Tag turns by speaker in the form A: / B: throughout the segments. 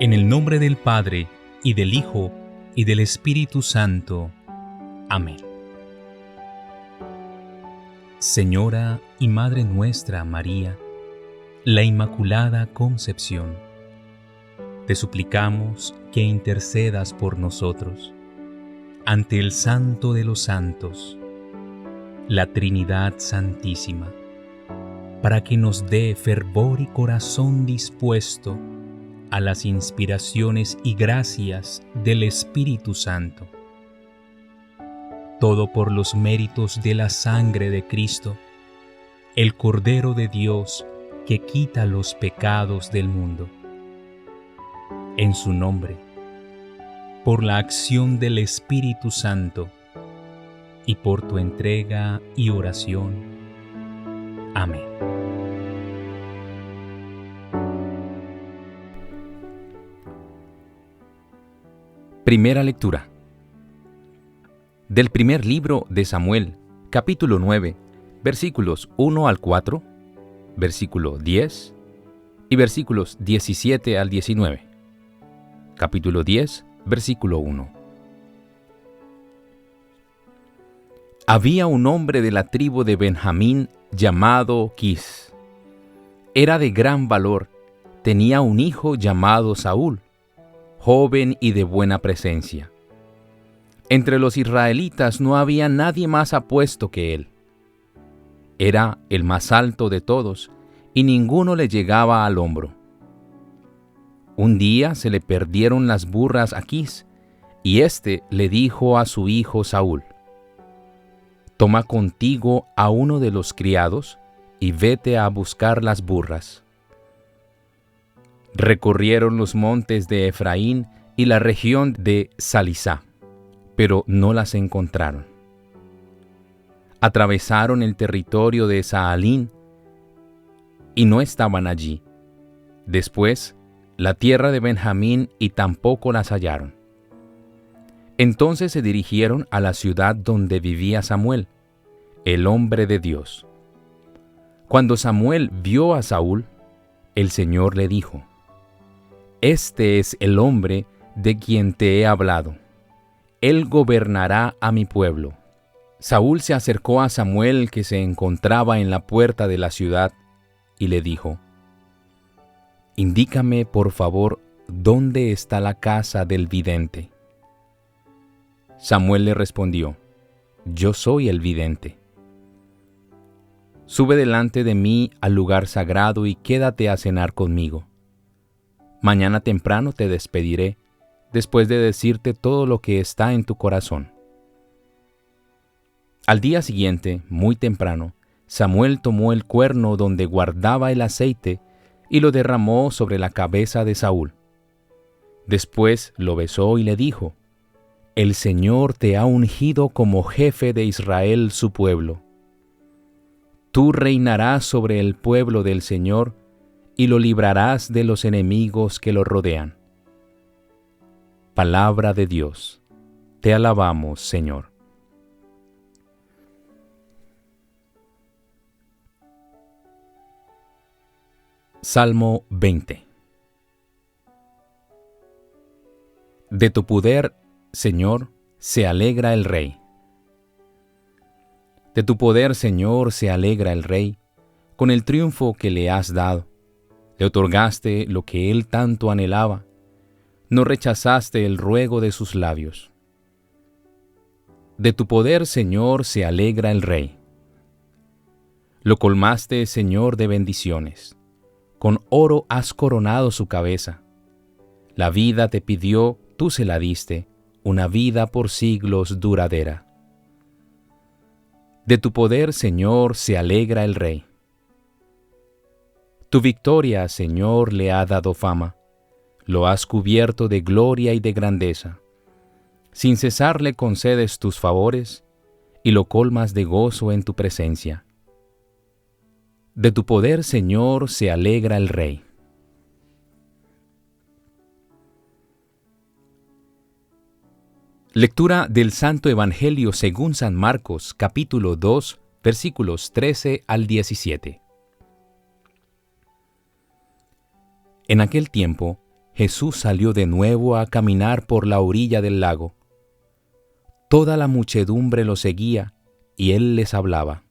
A: En el nombre del Padre, y del Hijo, y del Espíritu Santo. Amén. Señora y Madre nuestra María, la Inmaculada Concepción, te suplicamos que intercedas por nosotros ante el Santo de los Santos, la Trinidad Santísima, para que nos dé fervor y corazón dispuesto a las inspiraciones y gracias del Espíritu Santo. Todo por los méritos de la sangre de Cristo, el Cordero de Dios que quita los pecados del mundo. En su nombre, por la acción del Espíritu Santo y por tu entrega y oración. Amén.
B: Primera lectura del primer libro de Samuel, capítulo 9, versículos 1 al 4, versículo 10 y versículos 17 al 19. Capítulo 10, versículo 1. Había un hombre de la tribu de Benjamín llamado Quis. Era de gran valor, tenía un hijo llamado Saúl, joven y de buena presencia. Entre los israelitas no había nadie más apuesto que él. Era el más alto de todos, y ninguno le llegaba al hombro. Un día se le perdieron las burras a Quis, y éste le dijo a su hijo Saúl: «Toma contigo a uno de los criados, y vete a buscar las burras». Recorrieron los montes de Efraín y la región de Salisá, pero no las encontraron. Atravesaron el territorio de Saalín y no estaban allí. Después, la tierra de Benjamín y tampoco las hallaron. Entonces se dirigieron a la ciudad donde vivía Samuel, el hombre de Dios. Cuando Samuel vio a Saúl, el Señor le dijo: «Este es el hombre de quien te he hablado. Él gobernará a mi pueblo». Saúl se acercó a Samuel, que se encontraba en la puerta de la ciudad, y le dijo: «Indícame, por favor, dónde está la casa del vidente». Samuel le respondió: «Yo soy el vidente. Sube delante de mí al lugar sagrado y quédate a cenar conmigo. Mañana temprano te despediré, después de decirte todo lo que está en tu corazón». Al día siguiente, muy temprano, Samuel tomó el cuerno donde guardaba el aceite y lo derramó sobre la cabeza de Saúl. Después lo besó y le dijo: «El Señor te ha ungido como jefe de Israel, su pueblo. Tú reinarás sobre el pueblo del Señor y lo librarás de los enemigos que lo rodean». Palabra de Dios. Te alabamos, Señor. Salmo 20. De tu poder, Señor, se alegra el Rey. De tu poder, Señor, se alegra el Rey, con el triunfo que le has dado. Le otorgaste lo que él tanto anhelaba. No rechazaste el ruego de sus labios. De tu poder, Señor, se alegra el Rey. Lo colmaste, Señor, de bendiciones. Con oro has coronado su cabeza. La vida te pidió, tú se la diste, una vida por siglos duradera. De tu poder, Señor, se alegra el Rey. Tu victoria, Señor, le ha dado fama. Lo has cubierto de gloria y de grandeza. Sin cesar le concedes tus favores y lo colmas de gozo en tu presencia. De tu poder, Señor, se alegra el Rey. Lectura del Santo Evangelio según San Marcos, capítulo 2, versículos 13 al 17. En aquel tiempo, Jesús salió de nuevo a caminar por la orilla del lago. Toda la muchedumbre lo seguía y él les hablaba.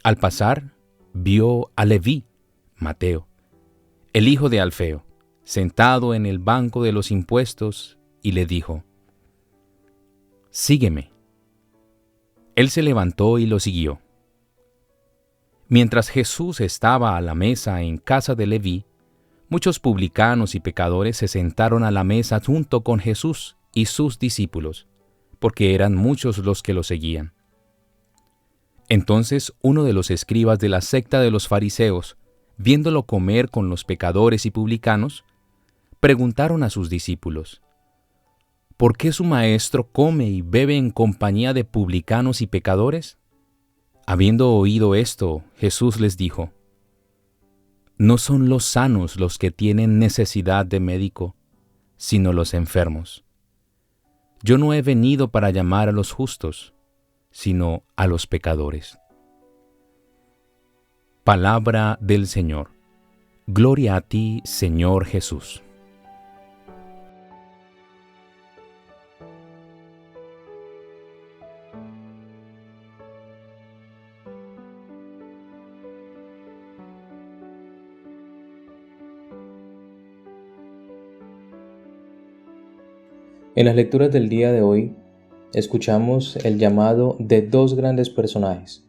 B: Al pasar, vio a Leví, Mateo, el hijo de Alfeo, sentado en el banco de los impuestos, y le dijo: «Sígueme». Él se levantó y lo siguió. Mientras Jesús estaba a la mesa en casa de Leví, muchos publicanos y pecadores se sentaron a la mesa junto con Jesús y sus discípulos, porque eran muchos los que lo seguían. Entonces uno de los escribas de la secta de los fariseos, viéndolo comer con los pecadores y publicanos, preguntaron a sus discípulos: ¿por qué su maestro come y bebe en compañía de publicanos y pecadores? Habiendo oído esto, Jesús les dijo: no son los sanos los que tienen necesidad de médico, sino los enfermos. Yo no he venido para llamar a los justos, sino a los pecadores. Palabra del Señor. Gloria a ti, Señor Jesús.
C: En las lecturas del día de hoy, escuchamos el llamado de dos grandes personajes,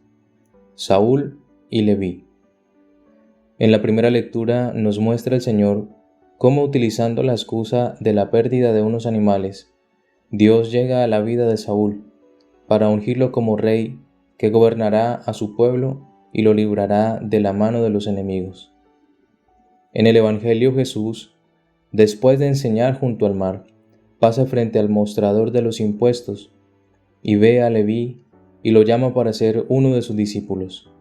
C: Saúl y Leví. En la primera lectura nos muestra el Señor cómo, utilizando la excusa de la pérdida de unos animales, Dios llega a la vida de Saúl para ungirlo como rey que gobernará a su pueblo y lo librará de la mano de los enemigos. En el Evangelio, Jesús, después de enseñar junto al mar, pasa frente al mostrador de los impuestos y ve a Leví y lo llama para ser uno de sus discípulos.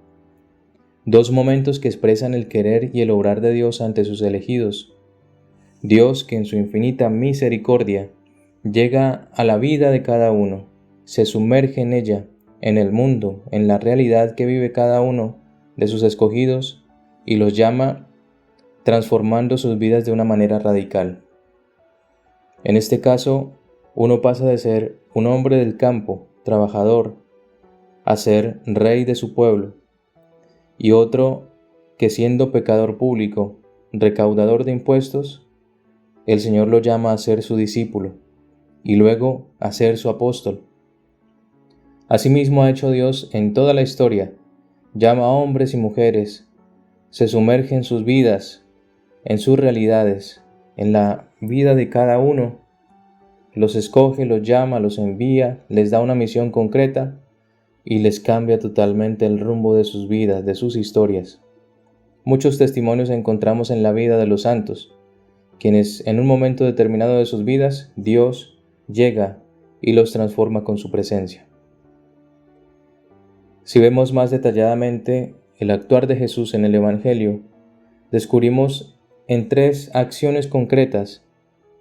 C: Dos momentos que expresan el querer y el obrar de Dios ante sus elegidos. Dios, que en su infinita misericordia llega a la vida de cada uno, se sumerge en ella, en el mundo, en la realidad que vive cada uno de sus escogidos, y los llama transformando sus vidas de una manera radical. En este caso, uno pasa de ser un hombre del campo, trabajador, a ser rey de su pueblo, y otro que, siendo pecador público, recaudador de impuestos, el Señor lo llama a ser su discípulo y luego a ser su apóstol. Asimismo ha hecho Dios en toda la historia: llama a hombres y mujeres, se sumerge en sus vidas, en sus realidades, en la vida de cada uno, los escoge, los llama, los envía, les da una misión concreta y les cambia totalmente el rumbo de sus vidas, de sus historias. Muchos testimonios encontramos en la vida de los santos, quienes en un momento determinado de sus vidas, Dios llega y los transforma con su presencia. Si vemos más detalladamente el actuar de Jesús en el Evangelio, descubrimos en tres acciones concretas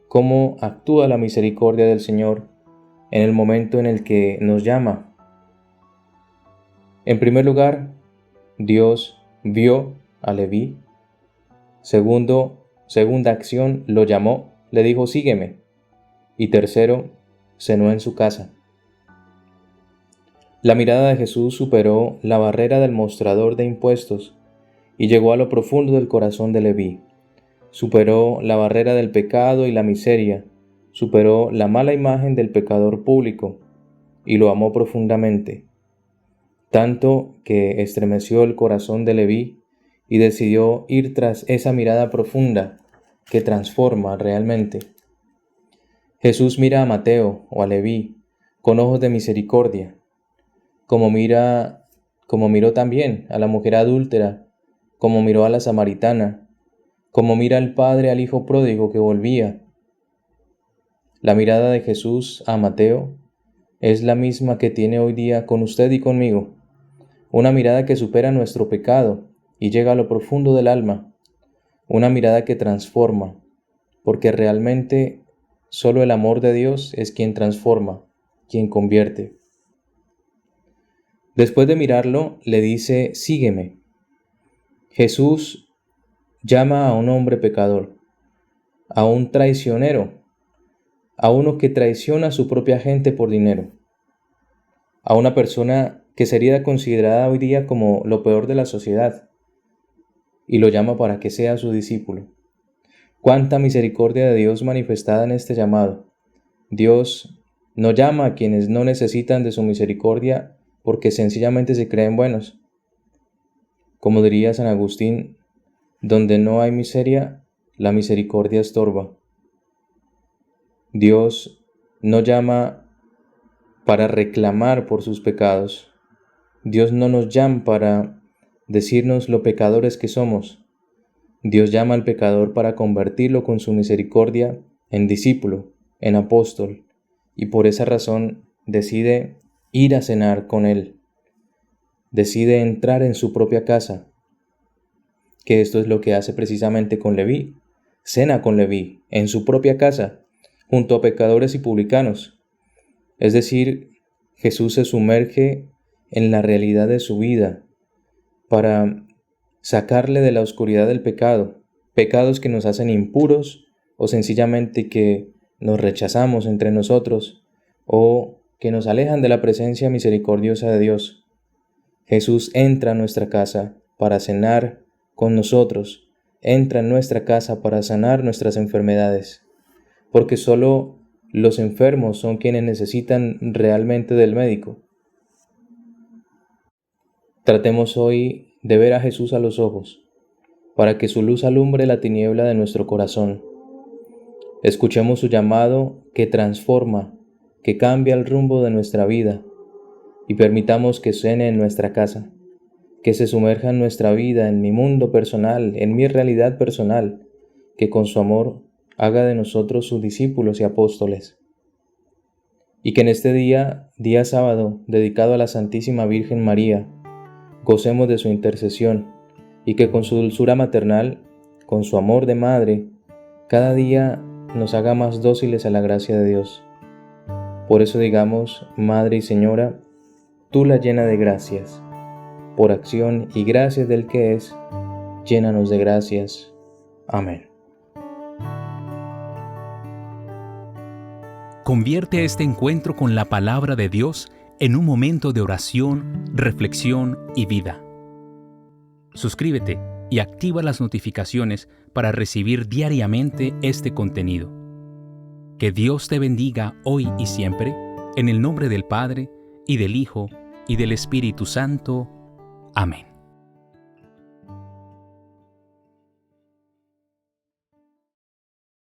C: cómo actúa la misericordia del Señor en el momento en el que nos llama. En primer lugar, Dios vio a Leví. Segunda acción, lo llamó, le dijo: sígueme. Y tercero, cenó en su casa. La mirada de Jesús superó la barrera del mostrador de impuestos y llegó a lo profundo del corazón de Leví. Superó la barrera del pecado y la miseria, superó la mala imagen del pecador público y lo amó profundamente, tanto que estremeció el corazón de Leví y decidió ir tras esa mirada profunda que transforma realmente. Jesús mira a Mateo o a Leví con ojos de misericordia, como miró también a la mujer adúltera, como miró a la samaritana, como mira el padre al hijo pródigo que volvía. La mirada de Jesús a Mateo es la misma que tiene hoy día con usted y conmigo, una mirada que supera nuestro pecado y llega a lo profundo del alma, una mirada que transforma, porque realmente solo el amor de Dios es quien transforma, quien convierte. Después de mirarlo, le dice: sígueme. Jesús llama a un hombre pecador, a un traicionero, a uno que traiciona a su propia gente por dinero, a una persona que sería considerada hoy día como lo peor de la sociedad, y lo llama para que sea su discípulo. Cuánta misericordia de Dios manifestada en este llamado. Dios no llama a quienes no necesitan de su misericordia porque sencillamente se creen buenos. Como diría San Agustín, donde no hay miseria, la misericordia estorba. Dios no llama para reclamar por sus pecados. Dios no nos llama para decirnos lo pecadores que somos. Dios llama al pecador para convertirlo con su misericordia en discípulo, en apóstol, y por esa razón decide ir a cenar con él. Decide entrar en su propia casa, que esto es lo que hace precisamente con Leví. Cena con Leví en su propia casa, junto a pecadores y publicanos. Es decir, Jesús se sumerge en la realidad de su vida para sacarle de la oscuridad del pecado, pecados que nos hacen impuros o sencillamente que nos rechazamos entre nosotros o que nos alejan de la presencia misericordiosa de Dios. Jesús entra a nuestra casa para cenar con nosotros, entra en nuestra casa para sanar nuestras enfermedades, porque solo los enfermos son quienes necesitan realmente del médico. Tratemos hoy de ver a Jesús a los ojos, para que su luz alumbre la tiniebla de nuestro corazón. Escuchemos su llamado que transforma, que cambia el rumbo de nuestra vida, y permitamos que cene en nuestra casa, que se sumerja en nuestra vida, en mi mundo personal, en mi realidad personal, que con su amor haga de nosotros sus discípulos y apóstoles. Y que en este día sábado, dedicado a la Santísima Virgen María, gocemos de su intercesión y que con su dulzura maternal, con su amor de madre, cada día nos haga más dóciles a la gracia de Dios. Por eso digamos, Madre y Señora, tú la llena de gracias, por acción y gracias del que es, llénanos de gracias. Amén.
A: Convierte este encuentro con la palabra de Dios en un momento de oración, reflexión y vida. Suscríbete y activa las notificaciones para recibir diariamente este contenido. Que Dios te bendiga hoy y siempre, en el nombre del Padre, y del Hijo, y del Espíritu Santo. Amén.